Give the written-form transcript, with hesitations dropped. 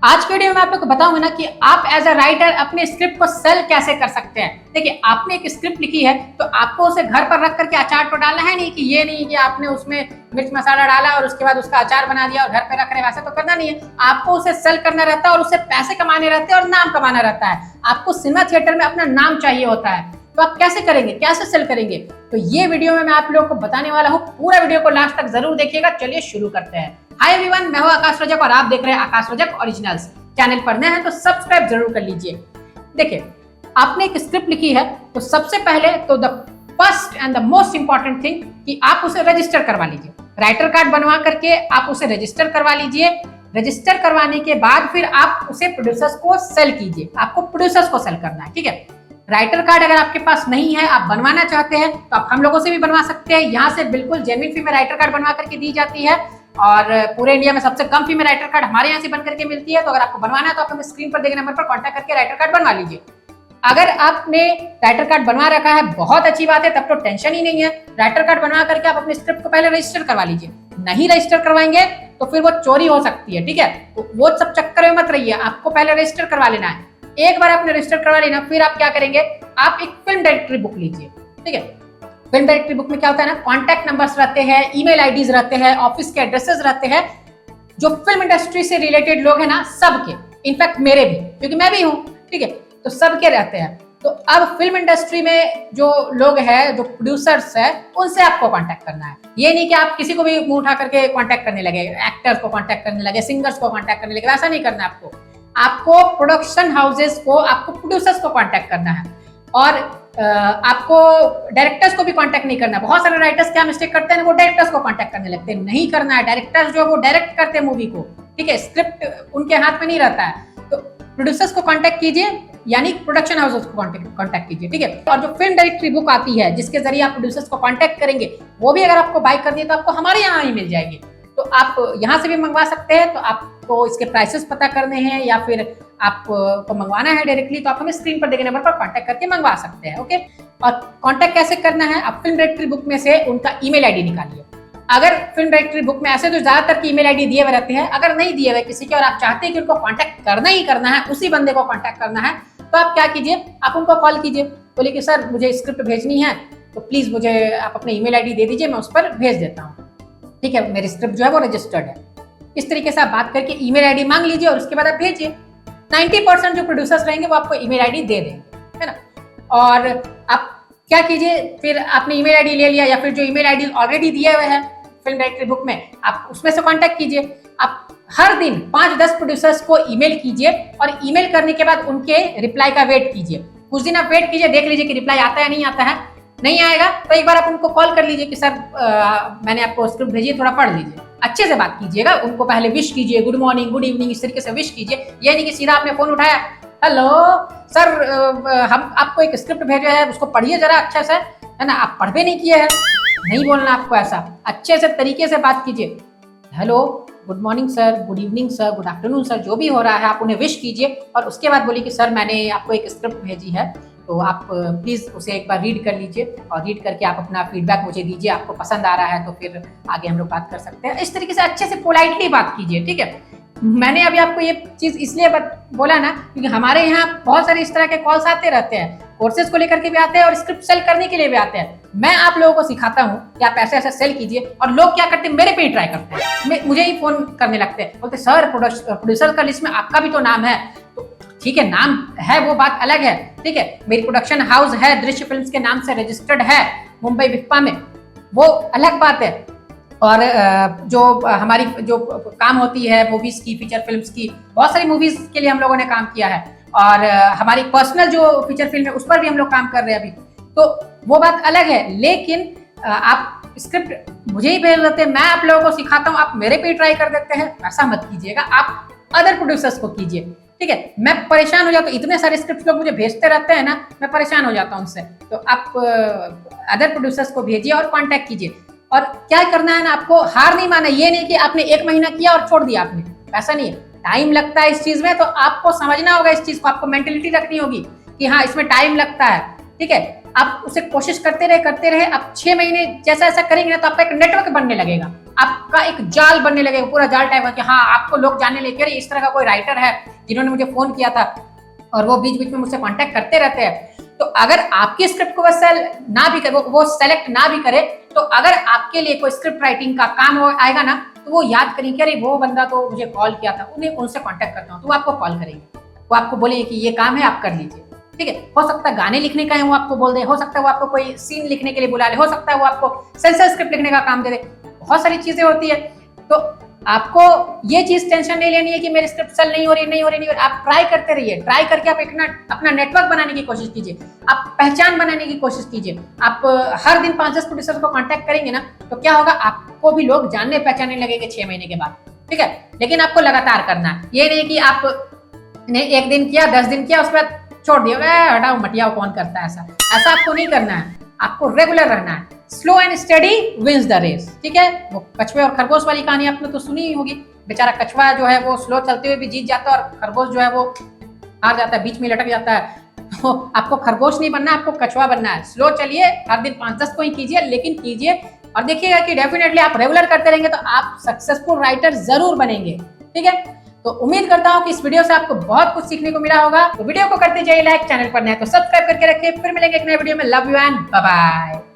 आज के वीडियो में मैं आप लोग को बताऊंगा ना कि आप एज अ राइटर अपने स्क्रिप्ट को सेल कैसे कर सकते हैं। देखिए, आपने एक स्क्रिप्ट लिखी है तो आपको उसे घर पर रख करके अचार तो डालना है नहीं कि ये नहीं कि आपने उसमें मिर्च मसाला डाला और उसके बाद उसका अचार बना दिया और घर पे रख रहे, वैसा तो करना नहीं है। आपको उसे सेल करना रहता है और उससे पैसे कमाने रहते हैं और नाम कमाना रहता है। आपको सिनेमा थिएटर में अपना नाम चाहिए होता है, तो आप कैसे करेंगे, कैसे सेल करेंगे, तो ये वीडियो में मैं आप लोगों को बताने वाला हूँ। पूरा वीडियो को लास्ट तक जरूर देखिएगा। चलिए शुरू करते हैं। हाय एवरीवन, मैं हूं आकाश रजक और आप देख रहे हैं आकाश रजक ओरिजिनल्स। चैनल पर नए हैं तो सब्सक्राइब जरूर कर लीजिए। देखिए, आपने एक स्क्रिप्ट लिखी है तो सबसे पहले तो the first and the most important thing कि आप उसे रजिस्टर करवा लीजिए। राइटर कार्ड बनवा करके आप उसे रजिस्टर करवा लीजिए। रजिस्टर करवाने के बाद फिर आप उसे प्रोड्यूसर्स को सेल कीजिए। आपको प्रोड्यूसर्स को सेल करना है, ठीक है। राइटर कार्ड अगर आपके पास नहीं है, आप बनवाना चाहते हैं तो आप हम लोगों से भी बनवा सकते हैं। यहाँ से बिल्कुल जेन्युइन फी में राइटर कार्ड बनवा करके दी जाती है और पूरे इंडिया में सबसे कम फी में राइटर कार्ड हमारे यहाँ से बन करके मिलती है। तो अगर आपको बनवाना है तो आप हमें स्क्रीन पर देखे नंबर पर कांटेक्ट करके राइटर कार्ड बनवा लीजिए। अगर आपने राइटर कार्ड बनवा रखा है, बहुत अच्छी बात है, तब तो टेंशन ही नहीं है। राइटर कार्ड बनवा करके आप अपने स्क्रिप्ट को पहले रजिस्टर करवा लीजिए। नहीं रजिस्टर करवाएंगे तो फिर वो चोरी हो सकती है, ठीक है। तो वो सब चक्कर में मत रहिए, आपको पहले रजिस्टर करवा लेना है। एक बार आपने रजिस्टर करवा लेना, फिर आप क्या करेंगे, आप एक फिल्म डायरेक्टरी बुक लीजिए, ठीक है। फिल्म डायरेक्टरी बुक में क्या होता है ना, कॉन्टैक्ट नंबर्स रहते हैं, ईमेल आईडीज रहते हैं, ऑफिस के एड्रेसेस रहते हैं, जो फिल्म इंडस्ट्री से रिलेटेड लोग हैं ना, सबके, इनफैक्ट मेरे भी, क्योंकि मैं भी हूँ, ठीक है, तो सबके रहते हैं। तो अब फिल्म इंडस्ट्री में जो लोग हैं, जो प्रोड्यूसर्स है, उनसे आपको कांटेक्ट करना है। ये नहीं कि आप किसी को भी मुंह उठा करके कांटेक्ट करने लगे, एक्टर्स को कांटेक्ट करने लगे, सिंगर्स को कांटेक्ट करने लगे, वैसा नहीं करना है आपको। आपको प्रोडक्शन हाउसेस को, आपको प्रोड्यूसर्स को कांटेक्ट करना है और आपको डायरेक्टर्स को भी कांटेक्ट नहीं करना। बहुत सारे राइटर्स क्या मिस्टेक करते हैं, वो डायरेक्टर्स को कांटेक्ट करने लगते हैं। नहीं करना है। डायरेक्टर्स जो वो डायरेक्ट करते हैं मूवी को, ठीक है, स्क्रिप्ट उनके हाथ में नहीं रहता है। तो प्रोड्यूसर्स को कांटेक्ट कीजिए, यानी प्रोडक्शन हाउसेस को कांटेक्ट कीजिए, ठीक है। और जो फिल्म डायरेक्टरी बुक आती है जिसके जरिए आप प्रोड्यूसर्स को कांटेक्ट करेंगे, वो भी अगर आपको बाय करनी है तो आपको हमारे यहाँ ही मिल जाएगी। तो आप यहाँ से भी मंगवा सकते हैं। तो आपको इसके प्राइसेस पता करने हैं या फिर आपको मंगवाना है डायरेक्टली, तो आप हमें स्क्रीन पर देखे नंबर पर कांटेक्ट करके मंगवा सकते हैं, ओके। और कांटेक्ट कैसे करना है, आप फिल्म डायरेक्टरी बुक में से उनका ईमेल आईडी निकालिए। अगर फिल्म डायरेक्टरी बुक में ऐसे तो ज्यादातर की ईमेल आईडी दिए हुए रहते हैं, अगर नहीं दिए हुए किसी के और आप चाहते हैं कि उनको कांटेक्ट करना ही करना है, उसी बंदे को कांटेक्ट करना है, तो आप क्या कीजिए, आप उनको कॉल कीजिए, बोलिए कि सर मुझे स्क्रिप्ट भेजनी है, तो प्लीज मुझे आप अपने ईमेल आईडी दे दीजिए, मैं उस पर भेज देता हूँ, ठीक है, मेरी स्क्रिप्ट जो है वो रजिस्टर्ड है। इस तरीके से आप बात करके ईमेल आईडी मांग लीजिए और उसके बाद आप भेजिए। 90% जो प्रोड्यूसर्स रहेंगे वो आपको ईमेल आईडी दे देंगे, है ना। और आप क्या कीजिए, फिर आपने ईमेल आईडी ले लिया या फिर जो ईमेल आईडी ऑलरेडी दिए हुए हैं फिल्म डायरेक्टरी बुक में, आप उसमें से कांटेक्ट कीजिए। आप हर दिन 5-10 प्रोड्यूसर्स को ईमेल कीजिए और ईमेल करने के बाद उनके रिप्लाई का वेट कीजिए। कुछ दिन आप वेट कीजिए, देख लीजिए कि रिप्लाई आता है नहीं आता है। नहीं आएगा तो एक बार आप उनको कॉल कर लीजिए कि सर मैंने आपको स्क्रिप्ट भेजी है, थोड़ा पढ़ लीजिए। अच्छे से बात कीजिएगा, उनको पहले विश कीजिए, गुड मॉर्निंग, गुड इवनिंग, इस तरीके से विश कीजिए। ये नहीं कि सीधा आपने फोन उठाया, हेलो सर हम आपको एक स्क्रिप्ट भेजे है, उसको पढ़िए जरा अच्छे से, है ना, आप पढ़ भी नहीं किए हैं। नहीं बोलना आपको ऐसा, अच्छे से तरीके से बात कीजिए। Hello, good morning sir, good evening sir, good afternoon sir, जो भी हो रहा है आप उन्हें विश कीजिए और उसके बाद बोलिए कि सर मैंने आपको एक स्क्रिप्ट भेजी है, तो आप प्लीज़ उसे एक बार रीड कर लीजिए और रीड करके आप अपना फीडबैक मुझे दीजिए। आपको पसंद आ रहा है तो फिर आगे हम लोग बात कर सकते हैं। इस तरीके से अच्छे से पोलाइटली बात कीजिए, ठीक है। मैंने अभी आपको ये चीज़ इसलिए बोला ना क्योंकि हमारे यहाँ बहुत सारे इस तरह के कॉल्स आते रहते हैं, कोर्सेज को लेकर के भी आते हैं और स्क्रिप्ट सेल करने के लिए भी आते हैं। मैं आप लोगों को सिखाता हूँ कि आप ऐसे ऐसे सेल कीजिए और लोग क्या करते हैं, मेरे पे ही ट्राई करते हैं, मुझे ही फोन करने लगते हैं, बोलते सर प्रोड्यूसर का लिस्ट में आपका भी तो नाम है। तो ठीक है, नाम है वो बात अलग है, ठीक है। मेरी प्रोडक्शन हाउस है, दृश्य फिल्म्स के नाम से रजिस्टर्ड है मुंबई विप्पा में, वो अलग बात है। और जो हमारी जो काम होती है मूवीज की, फीचर फिल्म्स की, बहुत सारी मूवीज के लिए हम लोगों ने काम किया है और हमारी पर्सनल जो फीचर फिल्म है उस पर भी हम लोग काम कर रहे हैं अभी, तो वो बात अलग है। लेकिन आप स्क्रिप्ट मुझे ही भेज देते हैं, मैं आप लोगों को सिखाता हूँ, आप मेरे पे ही ट्राई कर देते हैं, ऐसा मत कीजिएगा। आप अदर प्रोड्यूसर्स को कीजिए, ठीक है। मैं परेशान हो जाता हूँ, इतने सारे स्क्रिप्ट लोग मुझे भेजते रहते हैं ना, मैं परेशान हो जाता हूँ उनसे। तो आप अदर प्रोड्यूसर्स को भेजिए और कांटेक्ट कीजिए। और क्या करना है ना, आपको हार नहीं माना। ये नहीं कि आपने 1 महीना किया और छोड़ दिया आपने, ऐसा नहीं है। टाइम लगता है इस चीज में, तो आपको समझना होगा इस चीज को, आपको मेंटेलिटी रखनी होगी कि हाँ इसमें टाइम लगता है, ठीक है। आप उसे कोशिश करते रहे, आप 6 महीने जैसा ऐसा करेंगे ना तो आपका एक नेटवर्क बनने लगेगा, आपका एक जाल बनने लगेगा, पूरा जाल टाइप कि हाँ आपको लोग जानने लगे अरे इस तरह का कोई राइटर है जिन्होंने मुझे फोन किया था और वो बीच बीच में मुझसे कांटेक्ट करते रहते हैं। तो अगर आपकी स्क्रिप्ट को वो ना भी करे, वो सेलेक्ट ना भी करे, तो अगर आपके लिए कोई स्क्रिप्ट राइटिंग का काम आएगा ना तो वो याद करेंगे अरे वो बंदा तो मुझे कॉल किया था, उन्हें उनसे कांटेक्ट करता हूँ, तो वो आपको कॉल करेंगे, वो आपको बोलेंगे कि ये काम है आप कर लीजिए। ठीक है, हो सकता है गाने लिखने का है वो आपको बोल दे, हो सकता है वो आपको कोई सीन लिखने के लिए बुला ले, हो सकता है वो आपको सेंसर स्क्रिप्ट लिखने का काम दे दे, बहुत सारी चीजें होती है। तो आपको ये चीज टेंशन नहीं लेनी है कि मेरी स्क्रिप्ट सेल नहीं हो रही, आप ट्राई करते रहिए, ट्राई करके आप अपना नेटवर्क बनाने की कोशिश कीजिए, आप पहचान बनाने की कोशिश कीजिए। आप हर दिन 5-10 प्रोड्यूसर को कांटेक्ट करेंगे ना तो क्या होगा, आपको भी लोग जानने पहचानने लगेंगे 6 महीने के बाद। ठीक है, लेकिन आपको लगातार करना है, ये नहीं कि आप ने 1 दिन किया 10 दिन किया उसके बाद छोड़ दिया, हटाओ मटियाओ कौन करता है, ऐसा आपको नहीं करना है, आपको रेगुलर रहना है। Slow and steady wins the race. ठीक है, वो कछुए और खरगोश वाली कहानी आपने तो सुनी ही होगी, बेचारा कछुआ जो है वो स्लो चलते हुए भी जीत जाता है और खरगोश जो है वो हार जाता है, बीच में लटक जाता है। तो आपको खरगोश नहीं बनना, आपको कछुआ बनना है। स्लो चलिए, हर दिन 5-10 को ही कीजिए, लेकिन कीजिए और देखिएगा कि डेफिनेटली आप रेगुलर करते रहेंगे तो आप सक्सेसफुल राइटर जरूर बनेंगे। ठीक है, तो उम्मीद करता हूं कि इस वीडियो से आपको बहुत कुछ सीखने को मिला होगा। तो वीडियो को करते जाइए लाइक, चैनल पर नए तो सब्सक्राइब करके रखिए। फिर मिलेंगे एक नए वीडियो में। Love you and bye bye.